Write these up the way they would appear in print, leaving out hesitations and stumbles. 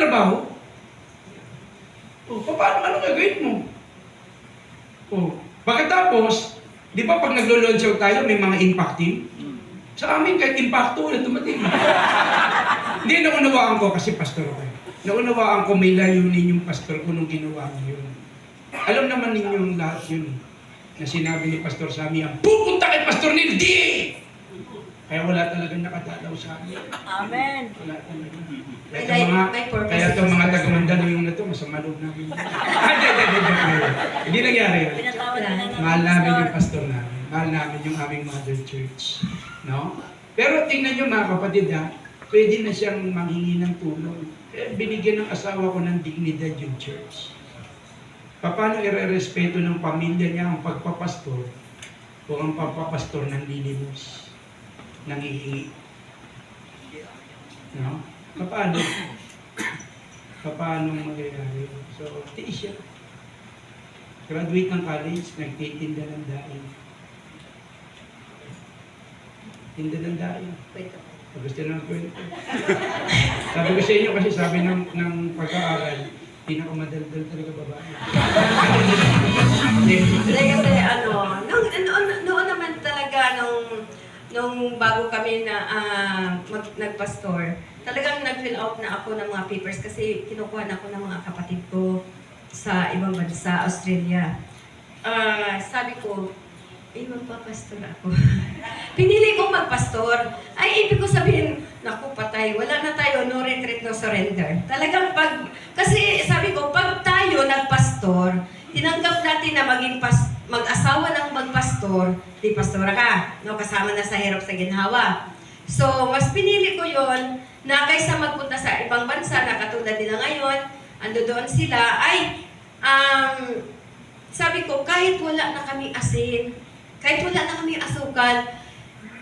trabaho. Paano gagawin mo? Pagkatapos, di ba pag naglo-launch out tayo, may mga impact team? Sa amin, kahit impacto, wala dumating. Hindi, naunawaan ko kasi pastor ko. Naunawaan ko may layunin yung pastor ko nung ginawa niyo yun. Alam naman ninyong lahat yun. Na sinabi ni Pastor Sammy, ang pupunta kay Pastor Neil, di! Kaya wala talagang nakadalaw sa amin. Amen. Wala talaga. May purpose. Kaya itong mga taga-Mandaluyong na ito, masama loob namin. Hindi nangyari yun. Pinatawad na ng Mahal namin yung pastor namin. Mahal namin yung aming mother church. No? Pero tingnan nyo mga kapatid ha, pwede na siyang manghingi ng tulong. Binigyan ng asawa ko ng dignidad yung church. Paano ire-respeto ng pamilya niya ang pagpapastor kung ang pagpapastor ng lilimos, nangihingi? No? Paano magyayari? So, tiis siya. Graduate ng college, nagtitinda ng daing. Tinda ng daing. Gusto na ng kwento. Sabi ko sa inyo kasi sabi ng pag-aaral, pinakamadaldal talaga babae. Kasi noon naman talaga nung bago kami na nagpastor, talagang nag-fill out na ako ng mga papers kasi kinukuha na ako ng mga kapatid ko sa ibang bansa, Australia. Sabi ko, magpapastor ako. Pinili kong magpastor. Ay, ibig ko sabihin, naku, patay, wala na tayo, no retreat, no surrender. Talagang kasi sabi ko, pag tayo nagpastor, tinanggap natin na mag-asawa ng magpastor, di pastora ka, no, kasama na sa hirap sa ginhawa. So, mas pinili ko yon na kaysa magpunta sa ibang bansa na katulad nila ngayon, ando doon sila, sabi ko, kahit wala na kami asin, kahit wala na kami asukal,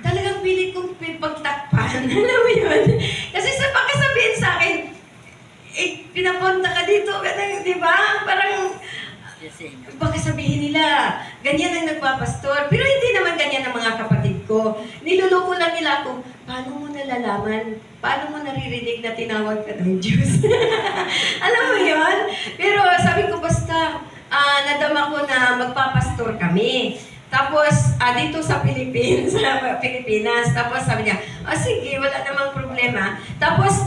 talagang pilit kong pagtakpan. Alam mo yun? Kasi sa pagkasabihin sa akin, pinapunta ka dito, ganun, di ba? Parang, baka sabihin nila, ganyan ang nagpapastor. Pero hindi naman ganyan ang mga kapatid ko. Niluloko lang nila ako, paano mo nalalaman? Paano mo naririnig na tinawag ka ng Diyos? Alam mo yun? Pero sabi ko, basta, nadama ko na magpapastor kami. Tapos, dito sa Pilipinas, tapos sabi niya, sige, wala namang problema. Tapos,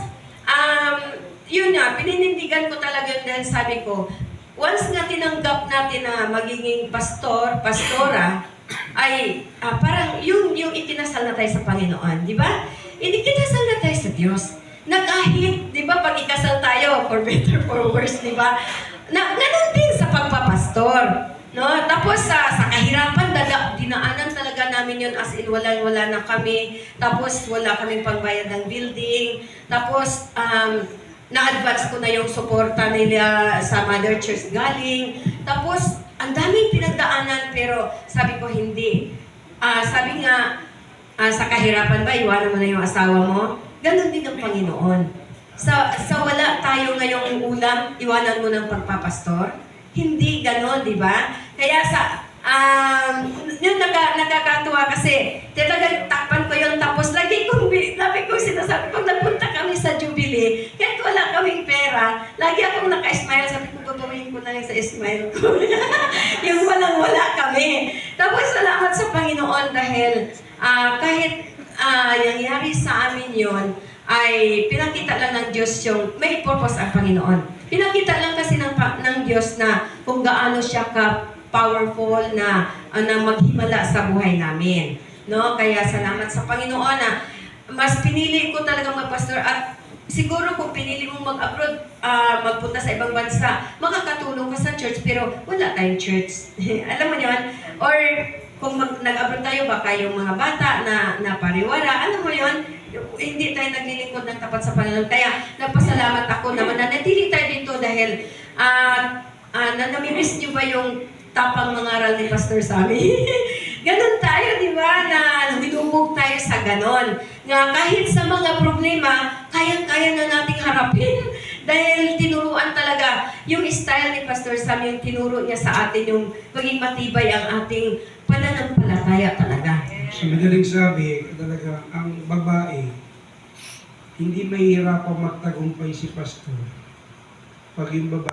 yun nga, pininindigan ko talaga yun dahil sabi ko, once nga tinanggap natin na magiging pastora, ay parang yung ikinasal na tayo sa Panginoon, di ba? Ikinasal na tayo sa Diyos. Na kahit, di ba, pag ikasal tayo, for better, for worse, di ba? Ganun din sa pagpapastor. No? Tapos sa kahirapan, dinaanan talaga namin yun as in wala na kami. Tapos wala kaming pangbayad ng building. Tapos na-advance ko na yung suporta nila sa Mother Church galing. Tapos ang daming pinagdaanan pero sabi ko hindi. Sabi nga, sa kahirapan ba, iwanan mo na yung asawa mo? Ganon din ang Panginoon. Sa wala tayo ngayong ulam, iwanan mo ng pagpapastor? Hindi ganon, di ba? Kaya yun nakakatuwa kasi talagang takpan ko yun tapos lagi kong sinasabi pag napunta kami sa Jubilee, kahit wala kaming pera, lagi akong naka-smile, sabi ko gagawin ko na lang sa smile ko. Yung walang-wala kami. Tapos salamat sa Panginoon dahil kahit nangyari sa amin yun, ay pinakita lang ng Diyos yung may purpose ang Panginoon. Pinakita lang kasi ng Diyos na kung gaano siya ka-powerful na maghimala sa buhay namin. No? Kaya salamat sa Panginoon na mas pinili ko talagang magpastor at siguro kung pinili mong mag-abroad, magpunta sa ibang bansa, makakatulong ka sa church pero wala tayong church. Alam mo yun? Or kung nag-abroad tayo, baka yung mga bata na pariwara, alam mo yun? Hindi tayo naglilingkod ng tapat sa Panginoon. Kaya nagpasalamat ako na mananatili tayo dito dahil namimiss niyo ba yung tapang mangaral ni Pastor Sammy? Ganon tayo, di ba? Na lumubog tayo sa ganon. Nga kahit sa mga problema, kayang-kaya na nating harapin. Dahil tinuruan talaga, yung style ni Pastor Sammy, yung tinuro niya sa atin, yung maging matibay ang ating pananampalataya talaga. So, madaling sabi, talaga, ang babae, hindi mahihirapang magtagumpay si pastor pag yung babae